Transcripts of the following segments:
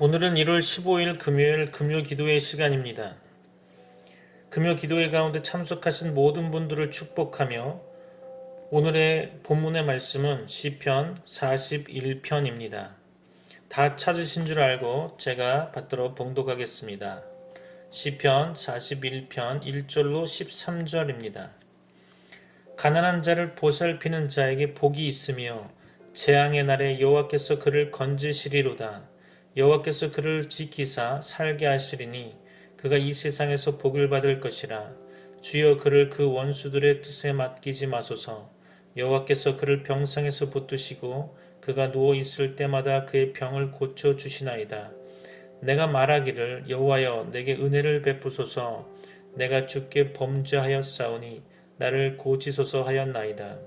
오늘은 1월 15일 금요일 금요 기도회 시간입니다. 금요 기도회 가운데 참석하신 모든 분들을 축복하며 오늘의 본문의 말씀은 시편 41편입니다. 다 찾으신 줄 알고 제가 받들어 봉독하겠습니다. 시편 41편 1절로 13절입니다. 가난한 자를 보살피는 자에게 복이 있으며 재앙의 날에 여호와께서 그를 건지시리로다. 여호와께서 그를 지키사 살게 하시리니 그가 이 세상에서 복을 받을 것이라. 주여 그를 그 원수들의 뜻에 맡기지 마소서. 여호와께서 그를 병상에서 붙드시고 그가 누워 있을 때마다 그의 병을 고쳐 주시나이다. 내가 말하기를 여호와여 내게 은혜를 베푸소서. 내가 주께 범죄하였사오니 나를 고치소서 하였나이다.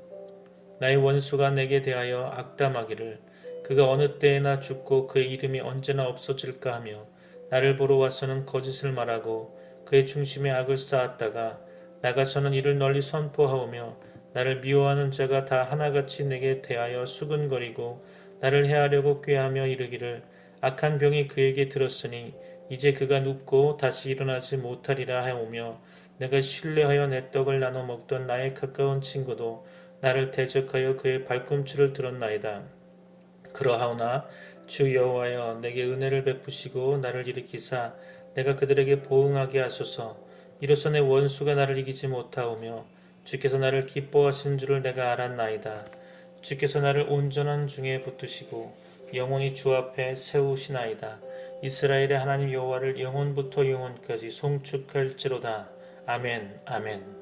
나의 원수가 내게 대하여 악담하기를 그가 어느 때에나 죽고 그의 이름이 언제나 없어질까 하며 나를 보러 와서는 거짓을 말하고 그의 중심에 악을 쌓았다가 나가서는 이를 널리 선포하오며 나를 미워하는 자가 다 하나같이 내게 대하여 수근거리고 나를 해하려고 꾀하며 이르기를 악한 병이 그에게 들었으니 이제 그가 눕고 다시 일어나지 못하리라 하오며 내가 신뢰하여 내 떡을 나눠 먹던 나의 가까운 친구도 나를 대적하여 그의 발꿈치를 들었나이다. 그러하오나 주 여호와여 내게 은혜를 베푸시고 나를 일으키사 내가 그들에게 보응하게 하소서. 이로써 내 원수가 나를 이기지 못하오며 주께서 나를 기뻐하신 줄을 내가 알았나이다. 주께서 나를 온전한 중에 붙드시고 영원히 주 앞에 세우시나이다. 이스라엘의 하나님 여호와를 영원부터 영원까지 송축할지로다. 아멘 아멘.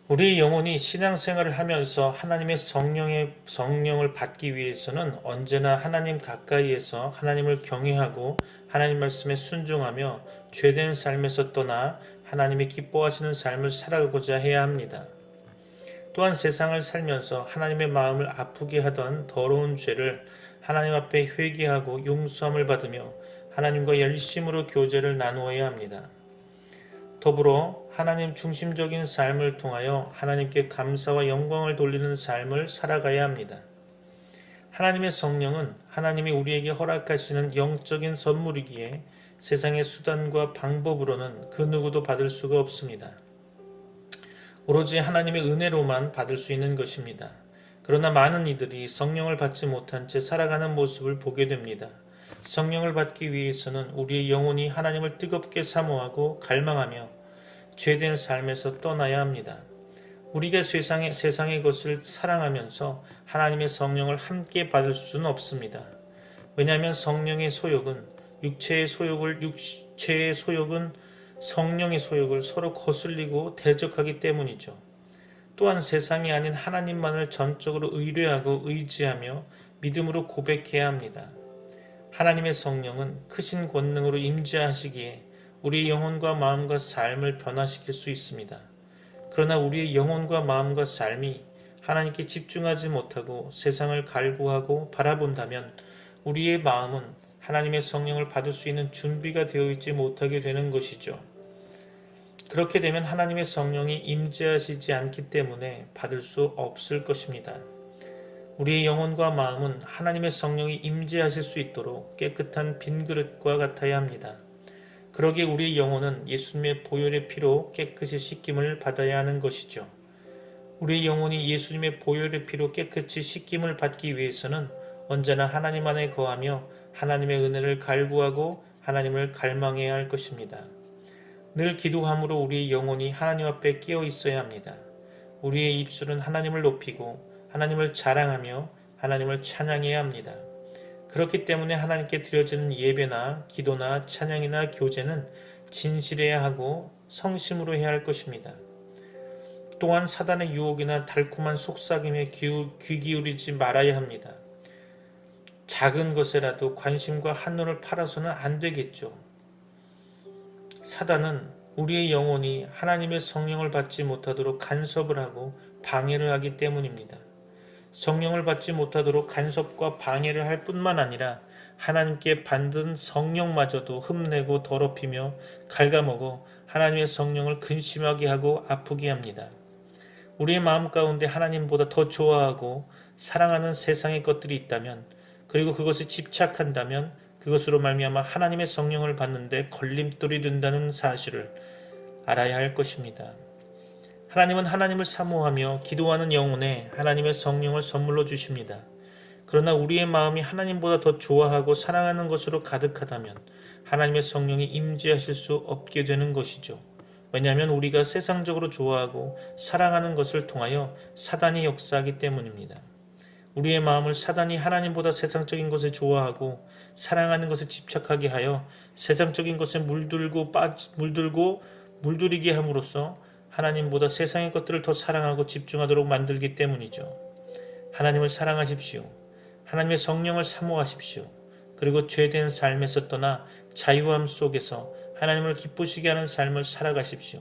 우리의 영혼이 신앙생활을 하면서 하나님의 성령을 받기 위해서는 언제나 하나님 가까이에서 하나님을 경외하고 하나님 말씀에 순종하며 죄된 삶에서 떠나 하나님이 기뻐하시는 삶을 살아가고자 해야 합니다. 또한 세상을 살면서 하나님의 마음을 아프게 하던 더러운 죄를 하나님 앞에 회개하고 용서함을 받으며 하나님과 열심으로 교제를 나누어야 합니다. 더불어 하나님 중심적인 삶을 통하여 하나님께 감사와 영광을 돌리는 삶을 살아가야 합니다. 하나님의 성령은 하나님이 우리에게 허락하시는 영적인 선물이기에 세상의 수단과 방법으로는 그 누구도 받을 수가 없습니다. 오로지 하나님의 은혜로만 받을 수 있는 것입니다. 그러나 많은 이들이 성령을 받지 못한 채 살아가는 모습을 보게 됩니다. 성령을 받기 위해서는 우리의 영혼이 하나님을 뜨겁게 사모하고 갈망하며 죄된 삶에서 떠나야 합니다. 우리가 세상의 것을 사랑하면서 하나님의 성령을 함께 받을 수는 없습니다. 왜냐하면 성령의 소욕은 육체의 소욕은 성령의 소욕을 서로 거슬리고 대적하기 때문이죠. 또한 세상이 아닌 하나님만을 전적으로 의뢰하고 의지하며 믿음으로 고백해야 합니다. 하나님의 성령은 크신 권능으로 임재하시기에 우리의 영혼과 마음과 삶을 변화시킬 수 있습니다. 그러나 우리의 영혼과 마음과 삶이 하나님께 집중하지 못하고 세상을 갈구하고 바라본다면 우리의 마음은 하나님의 성령을 받을 수 있는 준비가 되어 있지 못하게 되는 것이죠. 그렇게 되면 하나님의 성령이 임재하시지 않기 때문에 받을 수 없을 것입니다. 우리의 영혼과 마음은 하나님의 성령이 임재하실 수 있도록 깨끗한 빈 그릇과 같아야 합니다. 그러기에 우리의 영혼은 예수님의 보혈의 피로 깨끗이 씻김을 받아야 하는 것이죠. 우리의 영혼이 예수님의 보혈의 피로 깨끗이 씻김을 받기 위해서는 언제나 하나님 안에 거하며 하나님의 은혜를 갈구하고 하나님을 갈망해야 할 것입니다. 늘 기도함으로 우리의 영혼이 하나님 앞에 깨어 있어야 합니다. 우리의 입술은 하나님을 높이고 하나님을 자랑하며 하나님을 찬양해야 합니다. 그렇기 때문에 하나님께 드려지는 예배나 기도나 찬양이나 교제는 진실해야 하고 성심으로 해야 할 것입니다. 또한 사단의 유혹이나 달콤한 속삭임에 귀 기울이지 말아야 합니다. 작은 것에라도 관심과 한눈을 팔아서는 안 되겠죠. 사단은 우리의 영혼이 하나님의 성령을 받지 못하도록 간섭을 하고 방해를 하기 때문입니다. 성령을 받지 못하도록 간섭과 방해를 할 뿐만 아니라 하나님께 받은 성령마저도 흠내고 더럽히며 갉아먹어 하나님의 성령을 근심하게 하고 아프게 합니다. 우리의 마음 가운데 하나님보다 더 좋아하고 사랑하는 세상의 것들이 있다면 그리고 그것에 집착한다면 그것으로 말미암아 하나님의 성령을 받는데 걸림돌이 된다는 사실을 알아야 할 것입니다. 하나님은 하나님을 사모하며 기도하는 영혼에 하나님의 성령을 선물로 주십니다. 그러나 우리의 마음이 하나님보다 더 좋아하고 사랑하는 것으로 가득하다면 하나님의 성령이 임재하실 수 없게 되는 것이죠. 왜냐하면 우리가 세상적으로 좋아하고 사랑하는 것을 통하여 사단이 역사하기 때문입니다. 우리의 마음을 사단이 하나님보다 세상적인 것을 좋아하고 사랑하는 것에 집착하게 하여 세상적인 것에 물들이게 함으로써 하나님보다 세상의 것들을 더 사랑하고 집중하도록 만들기 때문이죠. 하나님을 사랑하십시오. 하나님의 성령을 사모하십시오. 그리고 죄된 삶에서 떠나 자유함 속에서 하나님을 기쁘시게 하는 삶을 살아가십시오.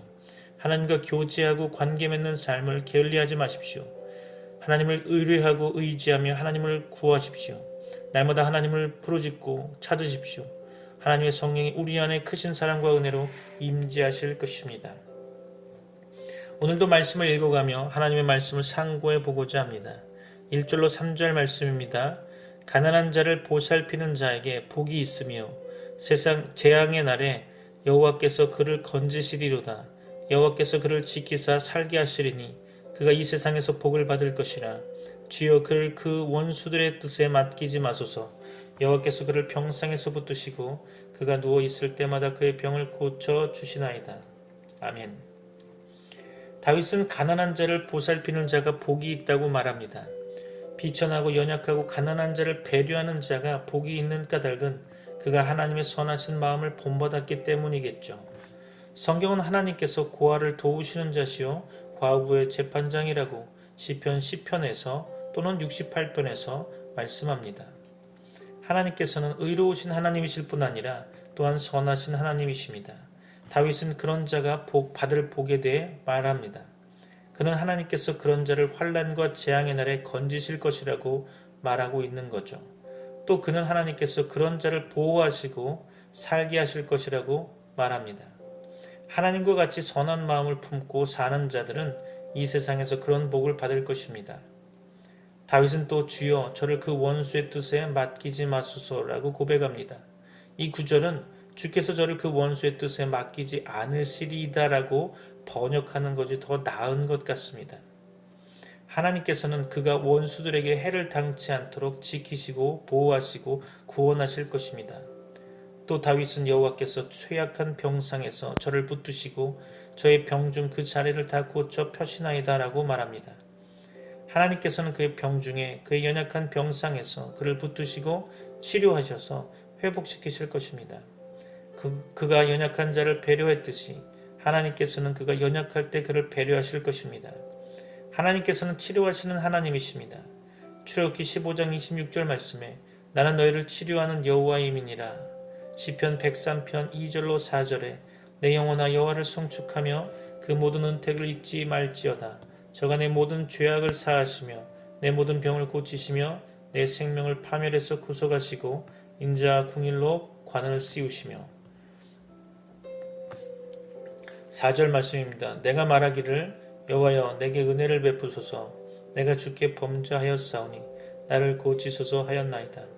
하나님과 교제하고 관계 맺는 삶을 게을리하지 마십시오. 하나님을 의뢰하고 의지하며 하나님을 구하십시오. 날마다 하나님을 부르짖고 찾으십시오. 하나님의 성령이 우리 안에 크신 사랑과 은혜로 임재하실 것입니다. 오늘도 말씀을 읽어가며 하나님의 말씀을 상고해 보고자 합니다. 1절로 3절 말씀입니다. 가난한 자를 보살피는 자에게 복이 있으며 세상 재앙의 날에 여호와께서 그를 건지시리로다. 여호와께서 그를 지키사 살게 하시리니 그가 이 세상에서 복을 받을 것이라. 주여 그를 그 원수들의 뜻에 맡기지 마소서. 여호와께서 그를 병상에서 붙드시고 그가 누워 있을 때마다 그의 병을 고쳐 주시나이다. 아멘. 다윗은 가난한 자를 보살피는 자가 복이 있다고 말합니다. 비천하고 연약하고 가난한 자를 배려하는 자가 복이 있는 까닭은 그가 하나님의 선하신 마음을 본받았기 때문이겠죠. 성경은 하나님께서 고아를 도우시는 자시요 과부의 재판장이라고 시편 10편에서 또는 68편에서 말씀합니다. 하나님께서는 의로우신 하나님이실 뿐 아니라 또한 선하신 하나님이십니다. 다윗은 그런 자가 받을 복에 대해 말합니다. 그는 하나님께서 그런 자를 환난과 재앙의 날에 건지실 것이라고 말하고 있는 거죠. 또 그는 하나님께서 그런 자를 보호하시고 살게 하실 것이라고 말합니다. 하나님과 같이 선한 마음을 품고 사는 자들은 이 세상에서 그런 복을 받을 것입니다. 다윗은 또 주여 저를 그 원수의 뜻에 맡기지 마소서라고 고백합니다. 이 구절은 주께서 저를 그 원수의 뜻에 맡기지 않으시리이다라고 번역하는 것이 더 나은 것 같습니다. 하나님께서는 그가 원수들에게 해를 당치 않도록 지키시고 보호하시고 구원하실 것입니다. 또 다윗은 여호와께서 최악한 병상에서 저를 붙드시고 저의 병중 그 자리를 다 고쳐 펴시나이다 라고 말합니다. 하나님께서는 그의 병중에 그의 연약한 병상에서 그를 붙드시고 치료하셔서 회복시키실 것입니다. 그가 연약한 자를 배려했듯이 하나님께서는 그가 연약할 때 그를 배려하실 것입니다. 하나님께서는 치료하시는 하나님이십니다. 출애굽기 15장 26절 말씀에 나는 너희를 치료하는 여호와임이니라. 시편 103편 2절로 4절에 내 영혼아 여호와를 송축하며 그 모든 은택을 잊지 말지어다. 저가 내 모든 죄악을 사하시며 내 모든 병을 고치시며 내 생명을 파멸해서 구속하시고 인자와 궁일로 관을 씌우시며. 4절 말씀입니다. 내가 말하기를 여호와여 내게 은혜를 베푸소서. 내가 주께 범죄하였사오니 나를 고치소서 하였나이다.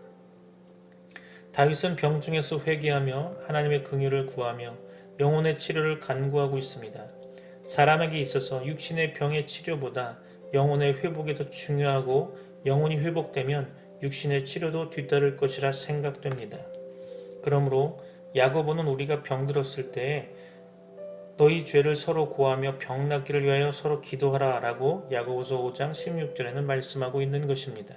다윗은 병중에서 회개하며 하나님의 긍휼을 구하며 영혼의 치료를 간구하고 있습니다. 사람에게 있어서 육신의 병의 치료보다 영혼의 회복이 더 중요하고 영혼이 회복되면 육신의 치료도 뒤따를 것이라 생각됩니다. 그러므로 야고보는 우리가 병들었을 때에 너희 죄를 서로 고하며 병 낫기를 위하여 서로 기도하라 라고 야고보서 5장 16절에는 말씀하고 있는 것입니다.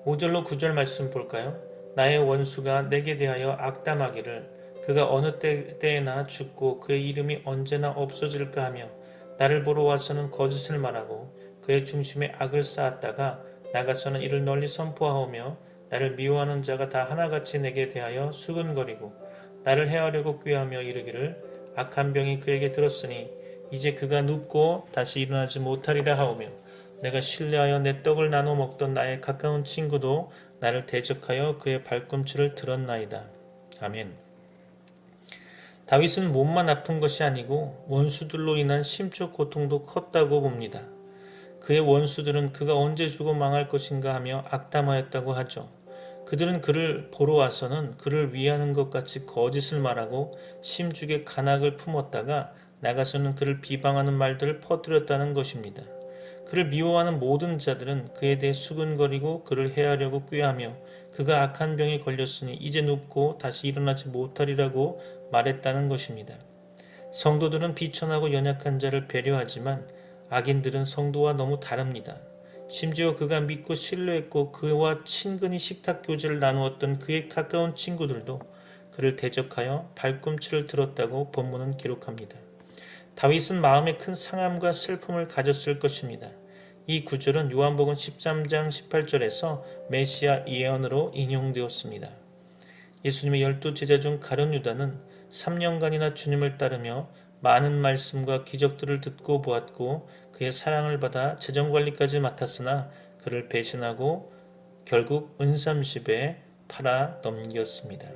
5절로 9절 말씀 볼까요? 나의 원수가 내게 대하여 악담하기를 그가 어느 때에나 죽고 그의 이름이 언제나 없어질까 하며 나를 보러 와서는 거짓을 말하고 그의 중심에 악을 쌓았다가 나가서는 이를 널리 선포하오며 나를 미워하는 자가 다 하나같이 내게 대하여 수근거리고 나를 해하려고 꾀하며 이르기를 악한 병이 그에게 들었으니 이제 그가 눕고 다시 일어나지 못하리라 하오며 내가 신뢰하여 내 떡을 나눠 먹던 나의 가까운 친구도 나를 대적하여 그의 발꿈치를 들었나이다. 아멘. 다윗은 몸만 아픈 것이 아니고 원수들로 인한 심적 고통도 컸다고 봅니다. 그의 원수들은 그가 언제 죽어 망할 것인가 하며 악담하였다고 하죠. 그들은 그를 보러 와서는 그를 위하는 것 같이 거짓을 말하고 심중에 간악을 품었다가 나가서는 그를 비방하는 말들을 퍼뜨렸다는 것입니다. 그를 미워하는 모든 자들은 그에 대해 수근거리고 그를 해하려고 꾀하며 그가 악한 병에 걸렸으니 이제 눕고 다시 일어나지 못하리라고 말했다는 것입니다. 성도들은 비천하고 연약한 자를 배려하지만 악인들은 성도와 너무 다릅니다. 심지어 그가 믿고 신뢰했고 그와 친근히 식탁 교제를 나누었던 그의 가까운 친구들도 그를 대적하여 발꿈치를 들었다고 본문은 기록합니다. 다윗은 마음에 큰 상함과 슬픔을 가졌을 것입니다. 이 구절은 요한복음 13장 18절에서 메시아 예언으로 인용되었습니다. 예수님의 12제자 중 가룟 유다는 3년간이나 주님을 따르며 많은 말씀과 기적들을 듣고 보았고 그의 사랑을 받아 재정관리까지 맡았으나 그를 배신하고 결국 은삼십에 팔아 넘겼습니다.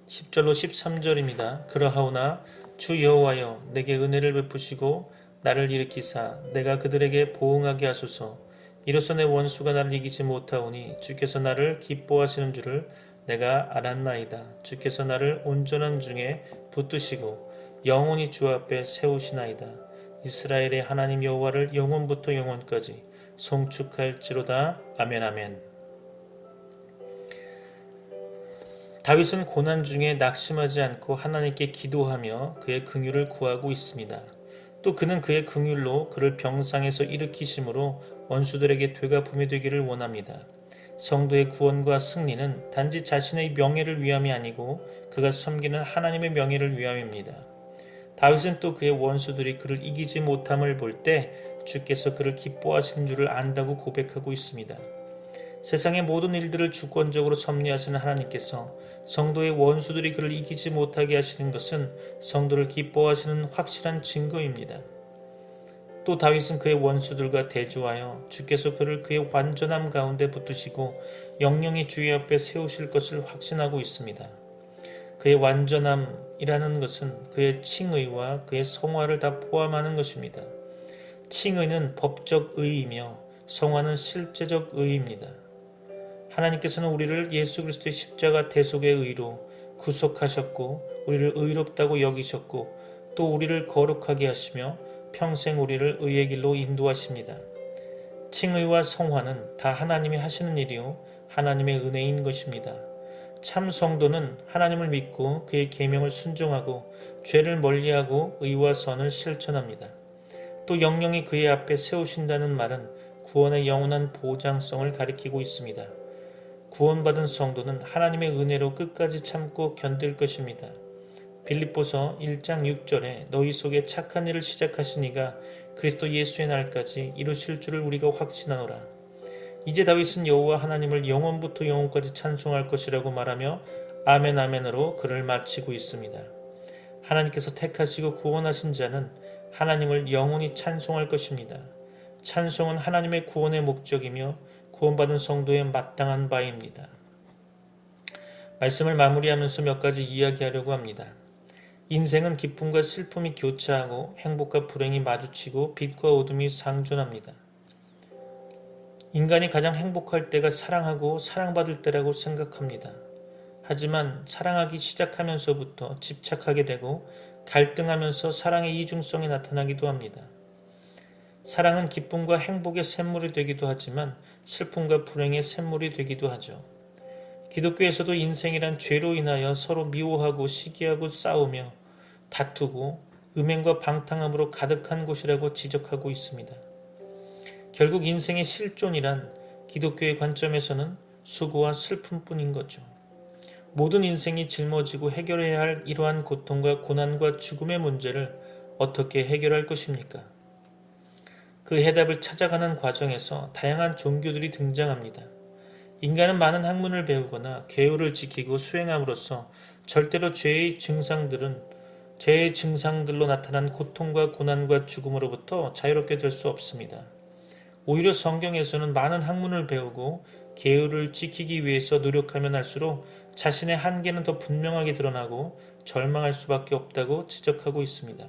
10절로 13절입니다. 그러하오나 주 여호와여 내게 은혜를 베푸시고 나를 일으키사 내가 그들에게 보응하게 하소서. 이로써 내 원수가 나를 이기지 못하오니 주께서 나를 기뻐하시는 줄을 내가 알았나이다. 주께서 나를 온전한 중에 붙드시고 영원히 주 앞에 세우시나이다. 이스라엘의 하나님 여호와를 영원부터 영원까지 송축할지로다. 아멘 아멘. 다윗은 고난 중에 낙심하지 않고 하나님께 기도하며 그의 긍휼을 구하고 있습니다. 또 그는 그의 긍휼로 그를 병상에서 일으키심으로 원수들에게 되갚음이 되기를 원합니다. 성도의 구원과 승리는 단지 자신의 명예를 위함이 아니고 그가 섬기는 하나님의 명예를 위함입니다. 다윗은 또 그의 원수들이 그를 이기지 못함을 볼 때 주께서 그를 기뻐하시는 줄을 안다고 고백하고 있습니다. 세상의 모든 일들을 주권적으로 섭리하시는 하나님께서 성도의 원수들이 그를 이기지 못하게 하시는 것은 성도를 기뻐하시는 확실한 증거입니다. 또 다윗은 그의 원수들과 대조하여 주께서 그를 그의 완전함 가운데 붙드시고 영영이 주의 앞에 세우실 것을 확신하고 있습니다. 그의 완전함이라는 것은 그의 칭의와 그의 성화를 다 포함하는 것입니다. 칭의는 법적 의이며 성화는 실제적 의입니다. 하나님께서는 우리를 예수 그리스도의 십자가 대속의 의로 구속하셨고 우리를 의롭다고 여기셨고 또 우리를 거룩하게 하시며 평생 우리를 의의 길로 인도하십니다. 칭의와 성화는 다 하나님이 하시는 일이요 하나님의 은혜인 것입니다. 참 성도는 하나님을 믿고 그의 계명을 순종하고 죄를 멀리하고 의와 선을 실천합니다. 또 영영이 그의 앞에 세우신다는 말은 구원의 영원한 보장성을 가리키고 있습니다. 구원받은 성도는 하나님의 은혜로 끝까지 참고 견딜 것입니다. 빌립보서 1장 6절에 너희 속에 착한 일을 시작하신 이가 그리스도 예수의 날까지 이루실 줄을 우리가 확신하노라. 이제 다윗은 여호와 하나님을 영원부터 영원까지 찬송할 것이라고 말하며 아멘 아멘으로 글을 마치고 있습니다. 하나님께서 택하시고 구원하신 자는 하나님을 영원히 찬송할 것입니다. 찬송은 하나님의 구원의 목적이며 구원받은 성도의 마땅한 바입니다. 말씀을 마무리하면서 몇 가지 이야기하려고 합니다. 인생은 기쁨과 슬픔이 교차하고 행복과 불행이 마주치고 빛과 어둠이 상존합니다. 인간이 가장 행복할 때가 사랑하고 사랑받을 때라고 생각합니다. 하지만 사랑하기 시작하면서부터 집착하게 되고 갈등하면서 사랑의 이중성이 나타나기도 합니다. 사랑은 기쁨과 행복의 샘물이 되기도 하지만 슬픔과 불행의 샘물이 되기도 하죠. 기독교에서도 인생이란 죄로 인하여 서로 미워하고 시기하고 싸우며 다투고 음행과 방탕함으로 가득한 곳이라고 지적하고 있습니다. 결국 인생의 실존이란 기독교의 관점에서는 수고와 슬픔뿐인 거죠. 모든 인생이 짊어지고 해결해야 할 이러한 고통과 고난과 죽음의 문제를 어떻게 해결할 것입니까? 그 해답을 찾아가는 과정에서 다양한 종교들이 등장합니다. 인간은 많은 학문을 배우거나 계율을 지키고 수행함으로써 절대로 죄의 증상들로 나타난 고통과 고난과 죽음으로부터 자유롭게 될 수 없습니다. 오히려 성경에서는 많은 학문을 배우고 계율을 지키기 위해서 노력하면 할수록 자신의 한계는 더 분명하게 드러나고 절망할 수밖에 없다고 지적하고 있습니다.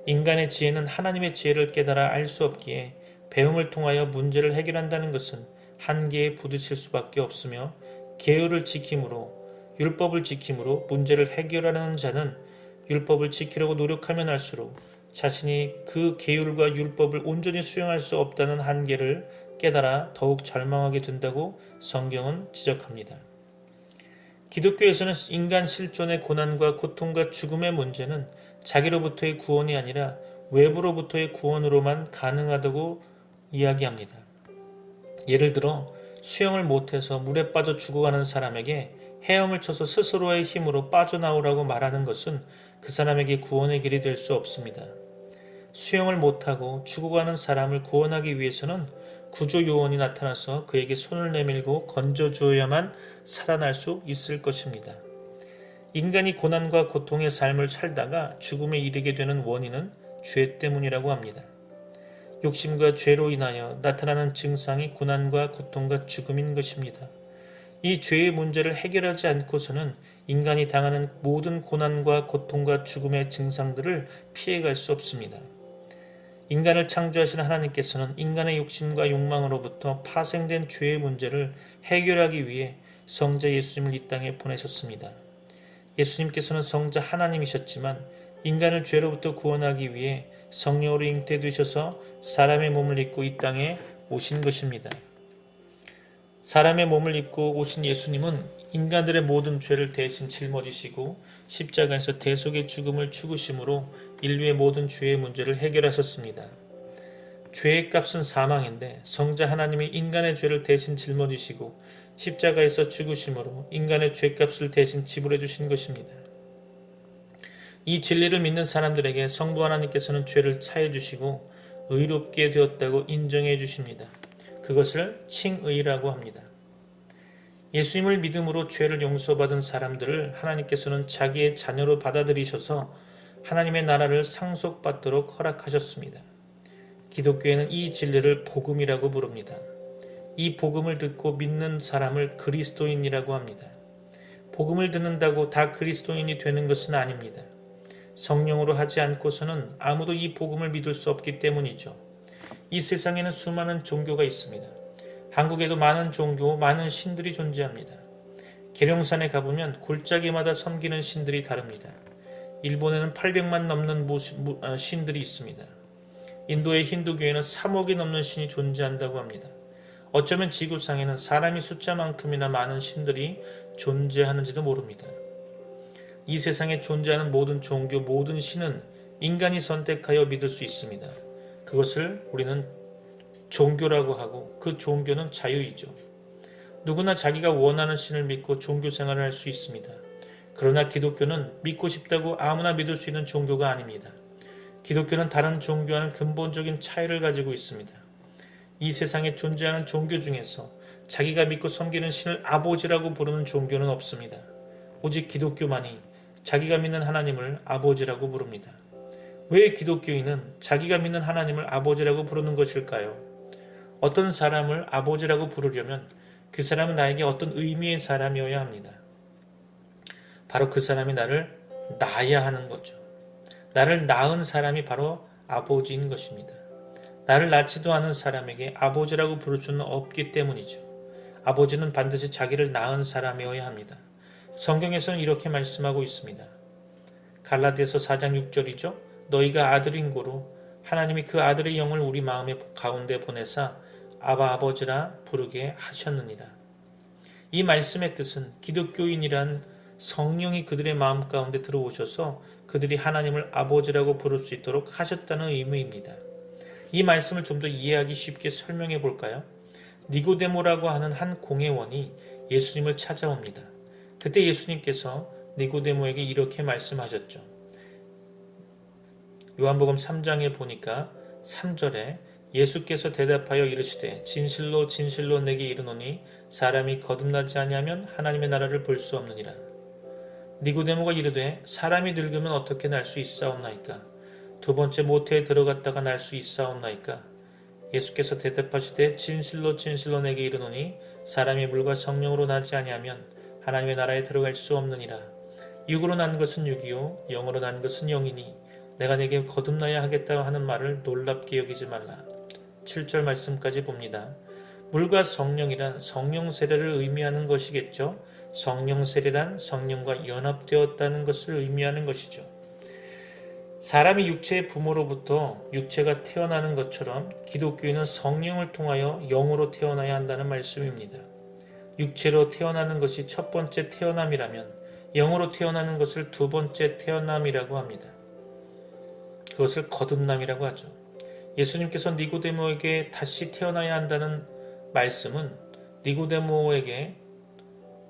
인간의 지혜는 하나님의 지혜를 깨달아 알 수 없기에 배움을 통하여 문제를 해결한다는 것은 한계에 부딪힐 수밖에 없으며 계율을 지킴으로 율법을 지킴으로 문제를 해결하려는 자는 율법을 지키려고 노력하면 할수록 자신이 그 계율과 율법을 온전히 수용할 수 없다는 한계를 깨달아 더욱 절망하게 된다고 성경은 지적합니다. 기독교에서는 인간 실존의 고난과 고통과 죽음의 문제는 자기로부터의 구원이 아니라 외부로부터의 구원으로만 가능하다고 이야기합니다. 예를 들어 수영을 못해서 물에 빠져 죽어가는 사람에게 헤엄을 쳐서 스스로의 힘으로 빠져나오라고 말하는 것은 그 사람에게 구원의 길이 될 수 없습니다. 수영을 못하고 죽어가는 사람을 구원하기 위해서는 구조 요원이 나타나서 그에게 손을 내밀고 건져주어야만 살아날 수 있을 것입니다. 인간이 고난과 고통의 삶을 살다가 죽음에 이르게 되는 원인은 죄 때문이라고 합니다. 욕심과 죄로 인하여 나타나는 증상이 고난과 고통과 죽음인 것입니다. 이 죄의 문제를 해결하지 않고서는 인간이 당하는 모든 고난과 고통과 죽음의 증상들을 피해갈 수 없습니다. 인간을 창조하신 하나님께서는 인간의 욕심과 욕망으로부터 파생된 죄의 문제를 해결하기 위해 성자 예수님을 이 땅에 보내셨습니다. 예수님께서는 성자 하나님이셨지만 인간을 죄로부터 구원하기 위해 성령으로 잉태되셔서 사람의 몸을 입고 이 땅에 오신 것입니다. 사람의 몸을 입고 오신 예수님은 인간들의 모든 죄를 대신 짊어지시고 십자가에서 대속의 죽음을 죽으심으로 인류의 모든 죄의 문제를 해결하셨습니다. 죄의 값은 사망인데 성자 하나님이 인간의 죄를 대신 짊어지시고 십자가에서 죽으심으로 인간의 죄값을 대신 지불해 주신 것입니다. 이 진리를 믿는 사람들에게 성부 하나님께서는 죄를 사해 주시고 의롭게 되었다고 인정해 주십니다. 그것을 칭의라고 합니다. 예수님을 믿음으로 죄를 용서받은 사람들을 하나님께서는 자기의 자녀로 받아들이셔서 하나님의 나라를 상속받도록 허락하셨습니다. 기독교에는 이 진리를 복음이라고 부릅니다. 이 복음을 듣고 믿는 사람을 그리스도인이라고 합니다. 복음을 듣는다고 다 그리스도인이 되는 것은 아닙니다. 성령으로 하지 않고서는 아무도 이 복음을 믿을 수 없기 때문이죠. 이 세상에는 수많은 종교가 있습니다. 한국에도 많은 종교, 많은 신들이 존재합니다. 계룡산에 가보면 골짜기마다 섬기는 신들이 다릅니다. 일본에는 800만 넘는 신들이 있습니다. 인도의 힌두교에는 3억이 넘는 신이 존재한다고 합니다. 어쩌면 지구상에는 사람이 숫자만큼이나 많은 신들이 존재하는지도 모릅니다. 이 세상에 존재하는 모든 종교, 모든 신은 인간이 선택하여 믿을 수 있습니다. 그것을 우리는 종교라고 하고 그 종교는 자유이죠. 누구나 자기가 원하는 신을 믿고 종교 생활을 할 수 있습니다. 그러나 기독교는 믿고 싶다고 아무나 믿을 수 있는 종교가 아닙니다. 기독교는 다른 종교와는 근본적인 차이를 가지고 있습니다. 이 세상에 존재하는 종교 중에서 자기가 믿고 섬기는 신을 아버지라고 부르는 종교는 없습니다. 오직 기독교만이 자기가 믿는 하나님을 아버지라고 부릅니다. 왜 기독교인은 자기가 믿는 하나님을 아버지라고 부르는 것일까요? 어떤 사람을 아버지라고 부르려면 그 사람은 나에게 어떤 의미의 사람이어야 합니다. 바로 그 사람이 나를 낳아야 하는 거죠. 나를 낳은 사람이 바로 아버지인 것입니다. 나를 낳지도 않은 사람에게 아버지라고 부를 수는 없기 때문이죠. 아버지는 반드시 자기를 낳은 사람이어야 합니다. 성경에서는 이렇게 말씀하고 있습니다. 갈라디아서 4장 6절이죠. 너희가 아들인 고로 하나님이 그 아들의 영을 우리 마음의 가운데 보내사 아바 아버지라 부르게 하셨느니라. 이 말씀의 뜻은 기독교인이란 성령이 그들의 마음 가운데 들어오셔서 그들이 하나님을 아버지라고 부를 수 있도록 하셨다는 의미입니다. 이 말씀을 좀 더 이해하기 쉽게 설명해 볼까요? 니고데모라고 하는 한 공회원이 예수님을 찾아옵니다. 그때 예수님께서 니고데모에게 이렇게 말씀하셨죠. 요한복음 3장에 보니까 3절에 예수께서 대답하여 이르시되 진실로 진실로 내게 이르노니 사람이 거듭나지 아니하면 하나님의 나라를 볼 수 없느니라. 니고데모가 이르되 사람이 늙으면 어떻게 날 수 있사옵나이까? 두 번째 모태에 들어갔다가 날 수 있사옵나이까? 예수께서 대답하시되 진실로 진실로 내게 이르노니 사람이 물과 성령으로 나지 아니하면 하나님의 나라에 들어갈 수 없느니라. 육으로 난 것은 육이요 영으로 난 것은 영이니 내가 네게 거듭나야 하겠다 하는 말을 놀랍게 여기지 말라. 7절 말씀까지 봅니다. 물과 성령이란 성령 세례를 의미하는 것이겠죠. 성령 세례란 성령과 연합되었다는 것을 의미하는 것이죠. 사람이 육체의 부모로부터 육체가 태어나는 것처럼 기독교인은 성령을 통하여 영으로 태어나야 한다는 말씀입니다. 육체로 태어나는 것이 첫 번째 태어남이라면 영으로 태어나는 것을 두 번째 태어남이라고 합니다. 그것을 거듭남이라고 하죠. 예수님께서 니고데모에게 다시 태어나야 한다는 말씀은 니고데모에게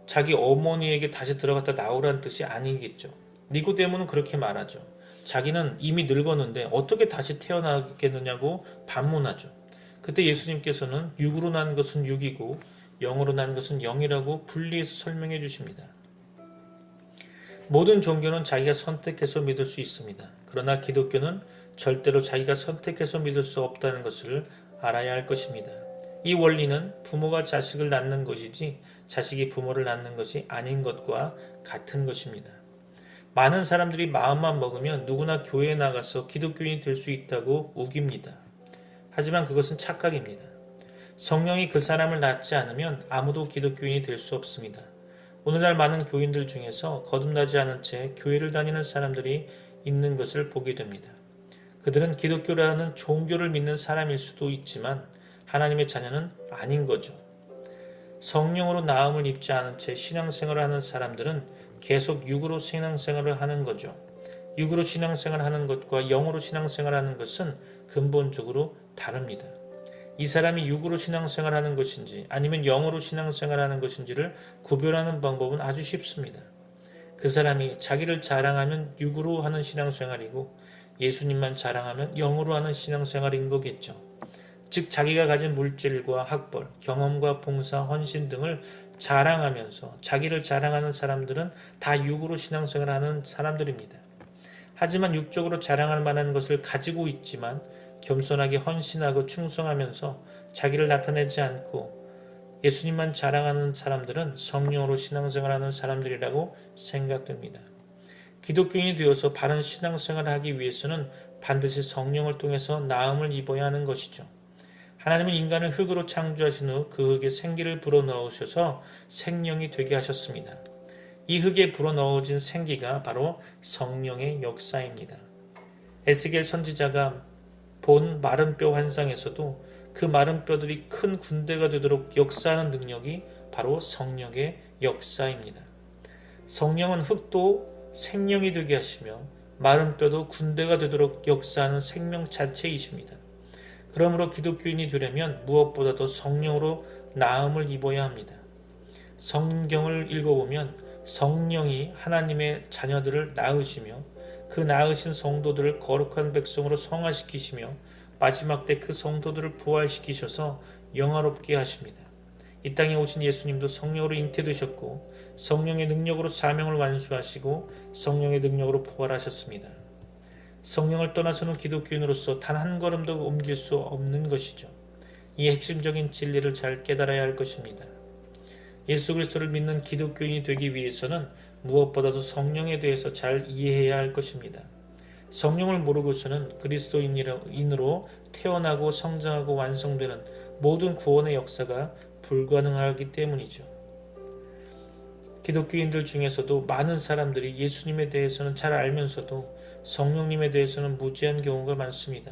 자기 어머니에게 다시 들어갔다 나오라는 뜻이 아니겠죠. 니고데모는 그렇게 말하죠. 자기는 이미 늙었는데 어떻게 다시 태어나겠느냐고 반문하죠. 그때 예수님께서는 육으로 난 것은 육이고 영으로 난 것은 영이라고 분리해서 설명해 주십니다. 모든 종교는 자기가 선택해서 믿을 수 있습니다. 그러나 기독교는 절대로 자기가 선택해서 믿을 수 없다는 것을 알아야 할 것입니다. 이 원리는 부모가 자식을 낳는 것이지 자식이 부모를 낳는 것이 아닌 것과 같은 것입니다. 많은 사람들이 마음만 먹으면 누구나 교회에 나가서 기독교인이 될 수 있다고 우깁니다. 하지만 그것은 착각입니다. 성령이 그 사람을 낳지 않으면 아무도 기독교인이 될 수 없습니다. 오늘날 많은 교인들 중에서 거듭나지 않은 채 교회를 다니는 사람들이 있는 것을 보게 됩니다. 그들은 기독교라는 종교를 믿는 사람일 수도 있지만 하나님의 자녀는 아닌 거죠. 성령으로 나음을 입지 않은 채 신앙생활을 하는 사람들은 계속 육으로 신앙생활을 하는 거죠. 육으로 신앙생활을 하는 것과 영으로 신앙생활을 하는 것은 근본적으로 다릅니다. 이 사람이 육으로 신앙생활을 하는 것인지 아니면 영으로 신앙생활을 하는 것인지를 구별하는 방법은 아주 쉽습니다. 그 사람이 자기를 자랑하면 육으로 하는 신앙생활이고 예수님만 자랑하면 영으로 하는 신앙생활인 거겠죠. 즉 자기가 가진 물질과 학벌, 경험과 봉사, 헌신 등을 자랑하면서 자기를 자랑하는 사람들은 다 육으로 신앙생활하는 사람들입니다. 하지만 육적으로 자랑할 만한 것을 가지고 있지만 겸손하게 헌신하고 충성하면서 자기를 나타내지 않고 예수님만 자랑하는 사람들은 성령으로 신앙생활하는 사람들이라고 생각됩니다. 기독교인이 되어서 바른 신앙생활을 하기 위해서는 반드시 성령을 통해서 나음을 입어야 하는 것이죠. 하나님은 인간을 흙으로 창조하신 후 그 흙에 생기를 불어넣으셔서 생명이 되게 하셨습니다. 이 흙에 불어넣어진 생기가 바로 성령의 역사입니다. 에스겔 선지자가 본 마른 뼈 환상에서도 그 마른 뼈들이 큰 군대가 되도록 역사하는 능력이 바로 성령의 역사입니다. 성령은 흙도 생명이 되게 하시며 마른 뼈도 군대가 되도록 역사하는 생명 자체이십니다. 그러므로 기독교인이 되려면 무엇보다도 성령으로 나음을 입어야 합니다. 성경을 읽어보면 성령이 하나님의 자녀들을 낳으시며 그 낳으신 성도들을 거룩한 백성으로 성화시키시며 마지막 때 그 성도들을 부활시키셔서 영화롭게 하십니다. 이 땅에 오신 예수님도 성령으로 잉태되셨고 성령의 능력으로 사명을 완수하시고 성령의 능력으로 부활하셨습니다. 성령을 떠나서는 기독교인으로서 단 한 걸음도 옮길 수 없는 것이죠. 이 핵심적인 진리를 잘 깨달아야 할 것입니다. 예수 그리스도를 믿는 기독교인이 되기 위해서는 무엇보다도 성령에 대해서 잘 이해해야 할 것입니다. 성령을 모르고서는 그리스도인으로 태어나고 성장하고 완성되는 모든 구원의 역사가 불가능하기 때문이죠. 기독교인들 중에서도 많은 사람들이 예수님에 대해서는 잘 알면서도 성령님에 대해서는 무지한 경우가 많습니다.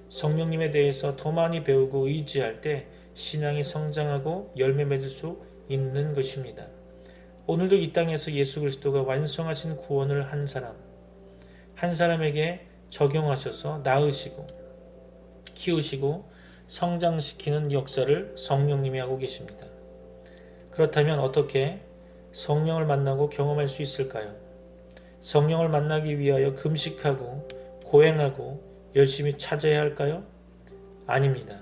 성령님에 대해서 더 많이 배우고 의지할 때 신앙이 성장하고 열매 맺을 수 있는 것입니다. 오늘도 이 땅에서 예수 그리스도가 완성하신 구원을 한 사람에게 적용하셔서 낳으시고 키우시고 성장시키는 역사를 성령님이 하고 계십니다. 그렇다면 어떻게 성령을 만나고 경험할 수 있을까요? 성령을 만나기 위하여 금식하고 고행하고 열심히 찾아야 할까요? 아닙니다.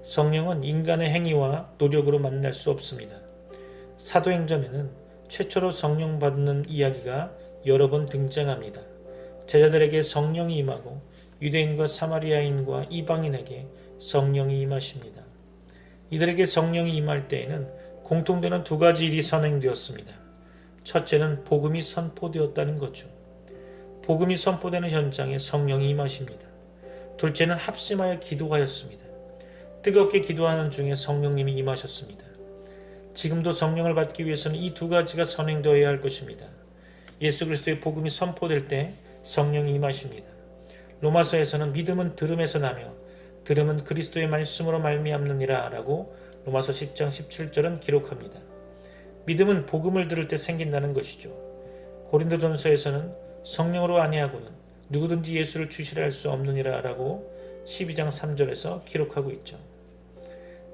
성령은 인간의 행위와 노력으로 만날 수 없습니다. 사도행전에는 최초로 성령 받는 이야기가 여러 번 등장합니다. 제자들에게 성령이 임하고 유대인과 사마리아인과 이방인에게 성령이 임하십니다. 이들에게 성령이 임할 때에는 공통되는 두 가지 일이 선행되었습니다. 첫째는 복음이 선포되었다는 거죠. 복음이 선포되는 현장에 성령이 임하십니다. 둘째는 합심하여 기도하였습니다. 뜨겁게 기도하는 중에 성령님이 임하셨습니다. 지금도 성령을 받기 위해서는 이 두 가지가 선행되어야 할 것입니다. 예수 그리스도의 복음이 선포될 때 성령이 임하십니다. 로마서에서는 믿음은 들음에서 나며 들음은 그리스도의 말씀으로 말미암느니라 라고 로마서 10장 17절은 기록합니다. 믿음은 복음을 들을 때 생긴다는 것이죠. 고린도전서에서는 성령으로 아니하고는 누구든지 예수를 주시라 할 수 없느니라 라고 12장 3절에서 기록하고 있죠.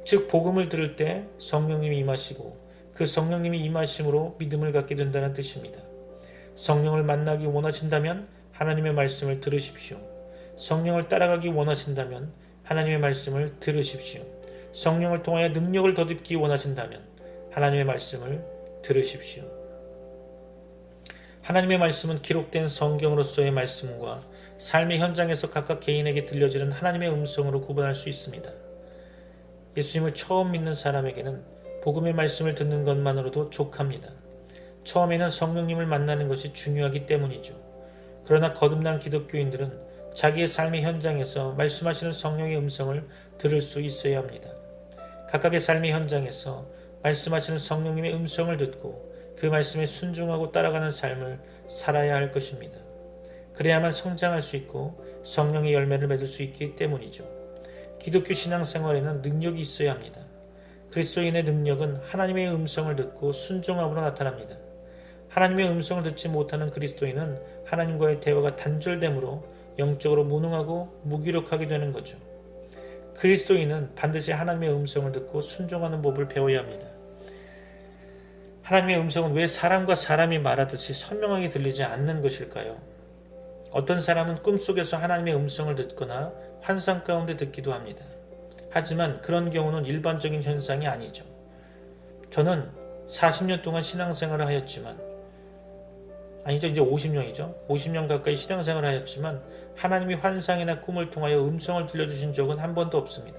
즉 복음을 들을 때 성령님이 임하시고 그 성령님이 임하심으로 믿음을 갖게 된다는 뜻입니다. 성령을 만나기 원하신다면 하나님의 말씀을 들으십시오. 성령을 따라가기 원하신다면 하나님의 말씀을 들으십시오. 성령을 통하여 능력을 덧입기 원하신다면 하나님의 말씀을 들으십시오. 하나님의 말씀은 기록된 성경으로서의 말씀과 삶의 현장에서 각각 개인에게 들려지는 하나님의 음성으로 구분할 수 있습니다. 예수님을 처음 믿는 사람에게는 복음의 말씀을 듣는 것만으로도 족합니다. 처음에는 성령님을 만나는 것이 중요하기 때문이죠. 그러나 거듭난 기독교인들은 자기의 삶의 현장에서 말씀하시는 성령의 음성을 들을 수 있어야 합니다. 각각의 삶의 현장에서 말씀하시는 성령님의 음성을 듣고 그 말씀에 순종하고 따라가는 삶을 살아야 할 것입니다. 그래야만 성장할 수 있고 성령의 열매를 맺을 수 있기 때문이죠. 기독교 신앙생활에는 능력이 있어야 합니다. 그리스도인의 능력은 하나님의 음성을 듣고 순종함으로 나타납니다. 하나님의 음성을 듣지 못하는 그리스도인은 하나님과의 대화가 단절되므로 영적으로 무능하고 무기력하게 되는 거죠. 그리스도인은 반드시 하나님의 음성을 듣고 순종하는 법을 배워야 합니다. 하나님의 음성은 왜 사람과 사람이 말하듯이 선명하게 들리지 않는 것일까요? 어떤 사람은 꿈속에서 하나님의 음성을 듣거나 환상 가운데 듣기도 합니다. 하지만 그런 경우는 일반적인 현상이 아니죠. 저는 40년 동안 신앙생활을 하였지만 이제 50년이죠. 50년 가까이 신앙생활을 하였지만 하나님이 환상이나 꿈을 통하여 음성을 들려주신 적은 한 번도 없습니다.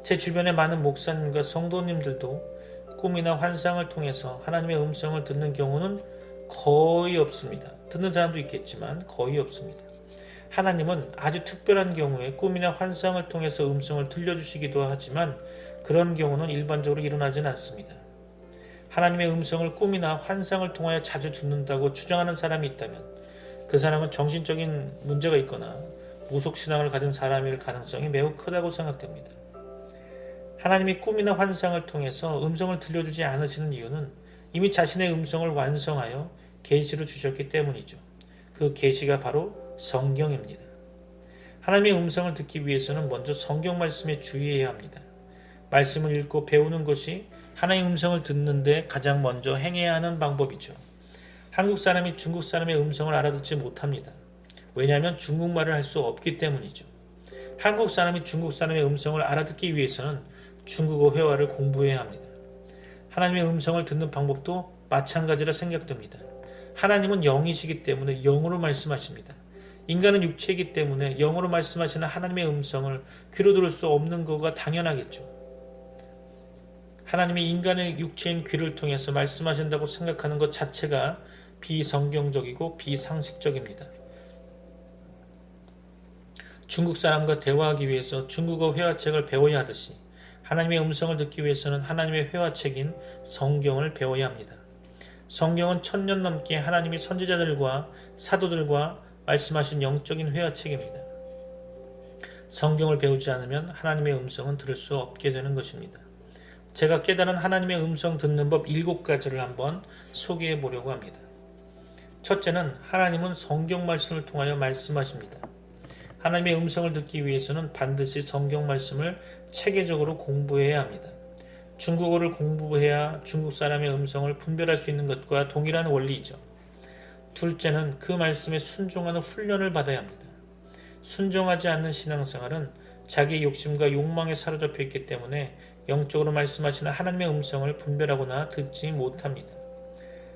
제 주변의 많은 목사님과 성도님들도 꿈이나 환상을 통해서 하나님의 음성을 듣는 경우는 거의 없습니다. 듣는 사람도 있겠지만 거의 없습니다. 하나님은 아주 특별한 경우에 꿈이나 환상을 통해서 음성을 들려주시기도 하지만 그런 경우는 일반적으로 일어나지는 않습니다. 하나님의 음성을 꿈이나 환상을 통하여 자주 듣는다고 주장하는 사람이 있다면 그 사람은 정신적인 문제가 있거나 무속신앙을 가진 사람일 가능성이 매우 크다고 생각됩니다. 하나님이 꿈이나 환상을 통해서 음성을 들려주지 않으시는 이유는 이미 자신의 음성을 완성하여 계시로 주셨기 때문이죠. 그 계시가 바로 성경입니다. 하나님의 음성을 듣기 위해서는 먼저 성경 말씀에 주의해야 합니다. 말씀을 읽고 배우는 것이 하나님의 음성을 듣는데 가장 먼저 행해야 하는 방법이죠. 한국 사람이 중국 사람의 음성을 알아듣지 못합니다. 왜냐하면 중국말을 할 수 없기 때문이죠. 한국 사람이 중국 사람의 음성을 알아듣기 위해서는 중국어 회화를 공부해야 합니다. 하나님의 음성을 듣는 방법도 마찬가지라 생각됩니다. 하나님은 영이시기 때문에 영으로 말씀하십니다. 인간은 육체이기 때문에 영으로 말씀하시는 하나님의 음성을 귀로 들을 수 없는 것가 당연하겠죠. 하나님이 인간의 육체인 귀를 통해서 말씀하신다고 생각하는 것 자체가 비성경적이고 비상식적입니다. 중국 사람과 대화하기 위해서 중국어 회화책을 배워야 하듯이 하나님의 음성을 듣기 위해서는 하나님의 회화책인 성경을 배워야 합니다. 성경은 1000년 넘게 하나님이 선지자들과 사도들과 말씀하신 영적인 회화책입니다. 성경을 배우지 않으면 하나님의 음성은 들을 수 없게 되는 것입니다. 제가 깨달은 하나님의 음성 듣는 법 7가지를 한번 소개해 보려고 합니다. 첫째는 하나님은 성경 말씀을 통하여 말씀하십니다. 하나님의 음성을 듣기 위해서는 반드시 성경 말씀을 체계적으로 공부해야 합니다. 중국어를 공부해야 중국 사람의 음성을 분별할 수 있는 것과 동일한 원리이죠. 둘째는 그 말씀에 순종하는 훈련을 받아야 합니다. 순종하지 않는 신앙생활은 자기의 욕심과 욕망에 사로잡혀 있기 때문에 영적으로 말씀하시는 하나님의 음성을 분별하거나 듣지 못합니다.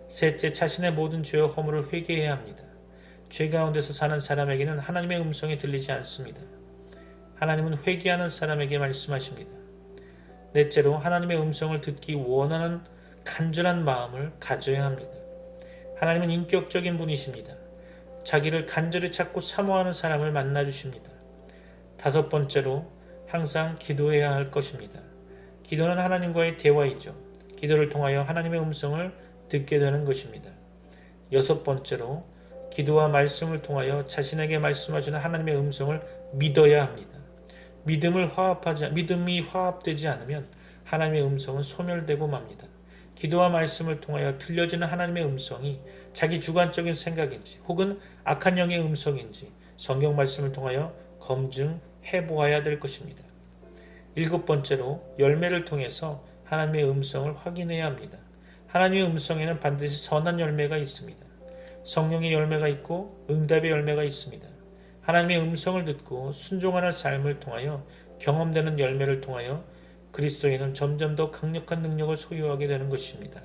셋째, 자신의 모든 죄와 허물을 회개해야 합니다. 죄 가운데서 사는 사람에게는 하나님의 음성이 들리지 않습니다. 하나님은 회개하는 사람에게 말씀하십니다. 넷째로, 하나님의 음성을 듣기 원하는 간절한 마음을 가져야 합니다. 하나님은 인격적인 분이십니다. 자기를 간절히 찾고 사모하는 사람을 만나 주십니다. 다섯 번째로 항상 기도해야 할 것입니다. 기도는 하나님과의 대화이죠. 기도를 통하여 하나님의 음성을 듣게 되는 것입니다. 여섯 번째로 기도와 말씀을 통하여 자신에게 말씀하시는 하나님의 음성을 믿어야 합니다. 믿음이 화합되지 않으면 하나님의 음성은 소멸되고 맙니다. 기도와 말씀을 통하여 들려지는 하나님의 음성이 자기 주관적인 생각인지 혹은 악한 영의 음성인지 성경 말씀을 통하여 검증해 보아야 될 것입니다. 일곱 번째로 열매를 통해서 하나님의 음성을 확인해야 합니다. 하나님의 음성에는 반드시 선한 열매가 있습니다. 성령의 열매가 있고 응답의 열매가 있습니다. 하나님의 음성을 듣고 순종하는 삶을 통하여 경험되는 열매를 통하여 그리스도인은 점점 더 강력한 능력을 소유하게 되는 것입니다.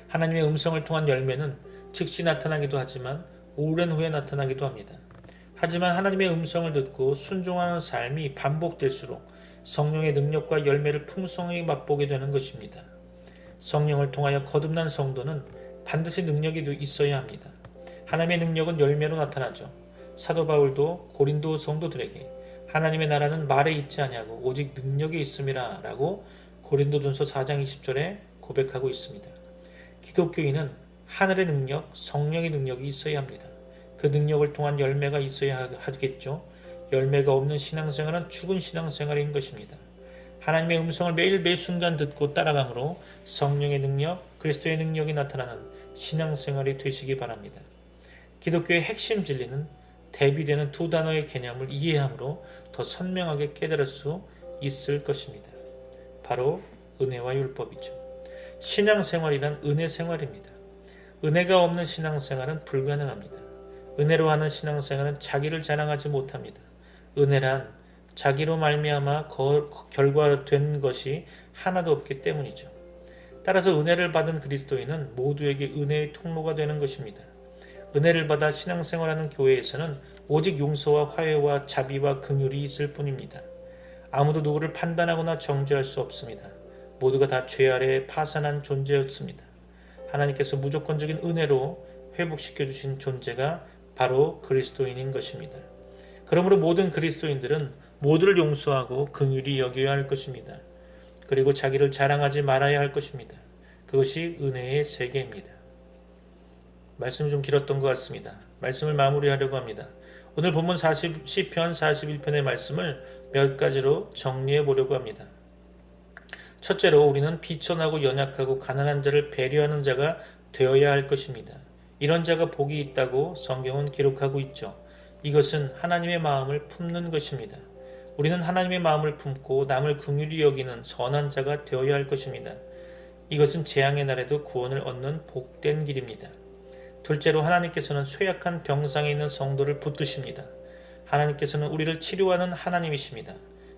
하나님의 음성을 통한 열매는 즉시 나타나기도 하지만 오랜 후에 나타나기도 합니다. 하지만 하나님의 음성을 듣고 순종하는 삶이 반복될수록 성령의 능력과 열매를 풍성하게 맛보게 되는 것입니다. 성령을 통하여 거듭난 성도는 반드시 능력이 있어야 합니다. 하나님의 능력은 열매로 나타나죠. 사도 바울도 고린도 성도들에게 하나님의 나라는 말에 있지 아니하고 오직 능력에 있음이라 라고 고린도전서 4장 20절에 고백하고 있습니다. 기독교인은 하늘의 능력, 성령의 능력이 있어야 합니다. 그 능력을 통한 열매가 있어야 하겠죠. 열매가 없는 신앙생활은 죽은 신앙생활인 것입니다. 하나님의 음성을 매일 매순간 듣고 따라감으로 성령의 능력, 그리스도의 능력이 나타나는 신앙생활이 되시기 바랍니다. 기독교의 핵심 진리는 대비되는 두 단어의 개념을 이해함으로 더 선명하게 깨달을 수 있을 것입니다. 바로 은혜와 율법이죠. 신앙생활이란 은혜 생활입니다. 은혜가 없는 신앙생활은 불가능합니다. 은혜로 하는 신앙생활은 자기를 자랑하지 못합니다. 은혜란 자기로 말미암아 결과된 것이 하나도 없기 때문이죠. 따라서 은혜를 받은 그리스도인은 모두에게 은혜의 통로가 되는 것입니다. 은혜를 받아 신앙생활하는 교회에서는 오직 용서와 화해와 자비와 긍휼이 있을 뿐입니다. 아무도 누구를 판단하거나 정죄할 수 없습니다. 모두가 다 죄 아래 파산한 존재였습니다. 하나님께서 무조건적인 은혜로 회복시켜 주신 존재가 바로 그리스도인인 것입니다. 그러므로 모든 그리스도인들은 모두를 용서하고 긍휼히 여겨야 할 것입니다. 그리고 자기를 자랑하지 말아야 할 것입니다. 그것이 은혜의 세계입니다. 말씀이 좀 길었던 것 같습니다. 말씀을 마무리하려고 합니다. 오늘 본문 시편 41편의 말씀을 몇 가지로 정리해 보려고 합니다. 첫째로 우리는 비천하고 연약하고 가난한 자를 배려하는 자가 되어야 할 것입니다. 이런 자가 복이 있다고 성경은 기록하고 있죠. 이것은 하나님의 마음을 품는 것입니다. 우리는 하나님의 마음을 품고 남을 긍휼히 여기는 선한 자가 되어야 할 것입니다. 이것은 재앙의 날에도 구원을 얻는 복된 길입니다. 둘째로 하나님께서는 쇠약한 병상에 있는 성도를 붙드십니다. 하나님께서는 우리를 치료하는 하나님이십니다.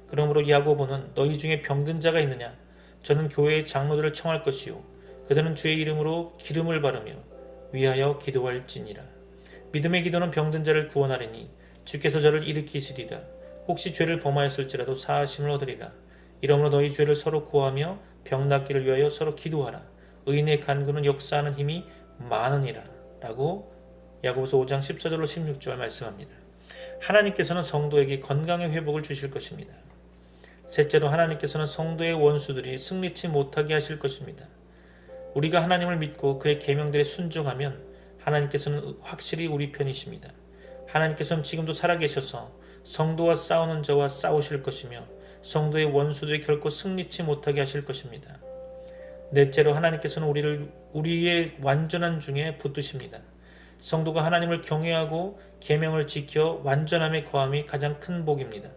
그러므로 야고보는 너희 중에 병든 자가 있느냐? 저는 교회의 장로들을 청할 것이요 그들은 주의 이름으로 기름을 바르며 위하여 기도할지니라. 믿음의 기도는 병든 자를 구원하리니 주께서 저를 일으키시리라. 혹시 죄를 범하였을지라도 사하심을 얻으리라. 이러므로 너희 죄를 서로 고하며 병 낫기를 위하여 서로 기도하라. 의인의 간구는 역사하는 힘이 많으니라. 라고 야고보서 5장 14절로 16절 말씀합니다. 하나님께서는 성도에게 건강의 회복을 주실 것입니다. 셋째로 하나님께서는 성도의 원수들이 승리치 못하게 하실 것입니다. 우리가 하나님을 믿고 그의 계명들에 순종하면 하나님께서는 확실히 우리 편이십니다. 하나님께서는 지금도 살아계셔서 성도와 싸우는 자와 싸우실 것이며 성도의 원수들이 결코 승리치 못하게 하실 것입니다. 넷째로 하나님께서는 우리의 완전한 중에 붙드십니다. 성도가 하나님을 경외하고 계명을 지켜 완전함에 거함이 가장 큰 복입니다.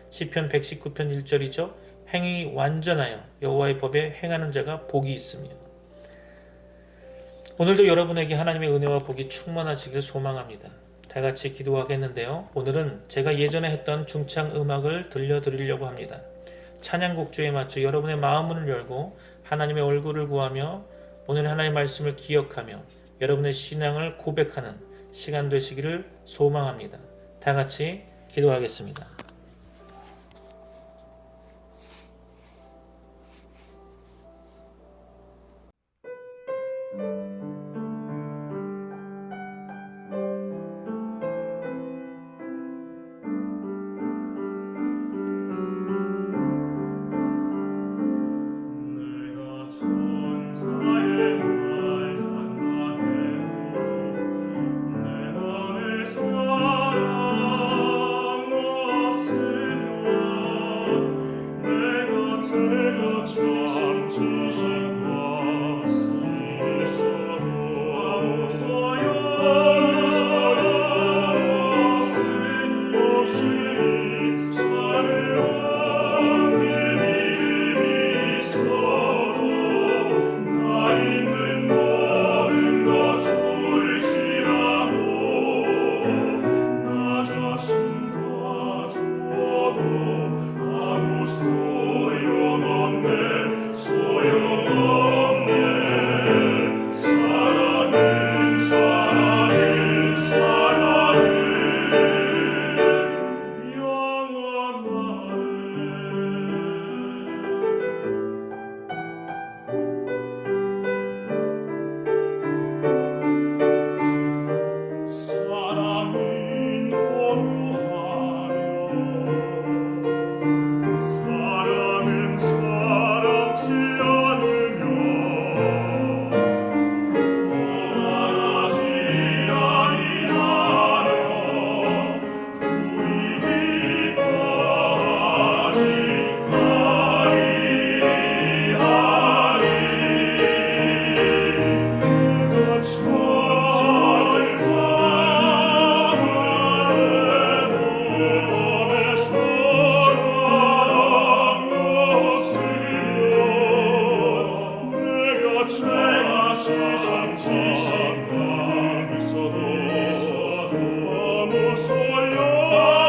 시편 119편 1절이죠. 행위 완전하여 여호와의 법에 행하는 자가 복이 있으며. 오늘도 여러분에게 하나님의 은혜와 복이 충만하시길 소망합니다. 다 같이 기도하겠는데요. 오늘은 제가 예전에 했던 중창 음악을 들려드리려고 합니다. 찬양곡조에 맞춰 여러분의 마음문을 열고 하나님의 얼굴을 구하며 오늘 하나님의 말씀을 기억하며 여러분의 신앙을 고백하는 시간 되시기를 소망합니다. 다 같이 기도하겠습니다. 넘어서야